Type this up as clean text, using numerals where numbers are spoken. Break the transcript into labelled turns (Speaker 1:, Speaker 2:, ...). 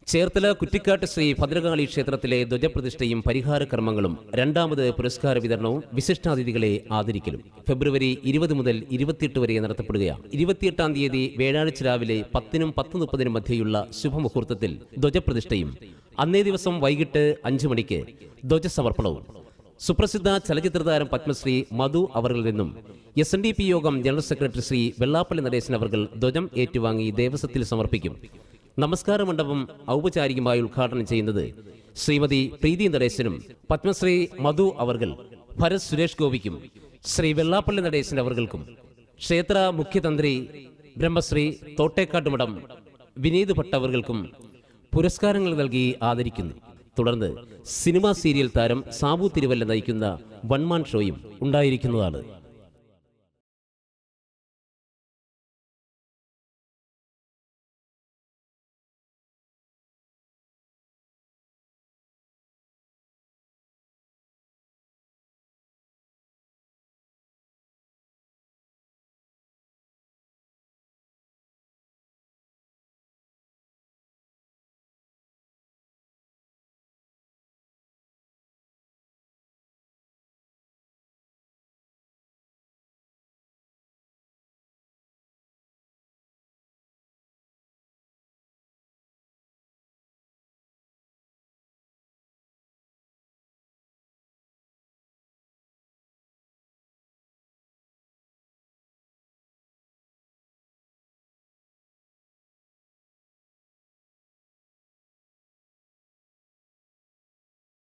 Speaker 1: ചേർത്തല കുറ്റിക്കാട്ട് ശ്രീ ഭദ്രകാളി ക്ഷേത്രത്തിലെ ധ്വജപ്രതിഷ്ഠയും പരിഹാര കർമ്മങ്ങളും രണ്ടാമത് പുരസ്കാര വിതരണവും വിശിഷ്ടാതിഥികളെ ആദരിക്കലും ഫെബ്രുവരി 20 മുതൽ 28 വരെ നടത്തപ്പെടുകയാണ്. 28-ാം തീയതി വ്യാഴാഴ്ച രാവിലെ 10-നും 10:30-നും മധ്യയുള്ള ശുഭമുഹൂർത്തത്തിൽ ധ്വജപ്രതിഷ്ഠയും അന്നേ ദിവസം വൈകിട്ട് 5 മണിക്ക് ധ്വജസമർപ്പണവും സുപ്രസിദ്ധ ചലച്ചിത്രതാരം പത്മശ്രീ മധു അവറിൽ നിന്നും SNDP യോഗം ജനറൽ സെക്രട്ടറി ശ്രീ വെള്ളാപ്പള്ളി നടേശൻ അവർ ധ്വജം ഏറ്റുവാങ്ങി ദേവസ്വത്തിൽ സമർപ്പിക്കും. നമസ്കാര മണ്ഡപം ഔപചാരികമായി ഉദ്ഘാടനം ചെയ്യുന്നത് ശ്രീമതി പ്രീതി നടേശനും പത്മശ്രീ മധു അവർകൾ ഭരത് സുരേഷ് ഗോപിക്കും ശ്രീ വെള്ളാപ്പള്ളി നടേശൻ അവർക്കും ക്ഷേത്ര മുഖ്യതന്ത്രി ബ്രഹ്മശ്രീ തോട്ടേക്കാട്ട് മഠം വിനീത് ഭട്ട് അവർക്കും പുരസ്കാരങ്ങൾ നൽകി ആദരിക്കുന്നു. തുടർന്ന് സിനിമാ സീരിയൽ താരം സാബു തിരുവല്ല നയിക്കുന്ന വൺമാൻ ഷോയും ഉണ്ടായിരിക്കുന്നതാണ്.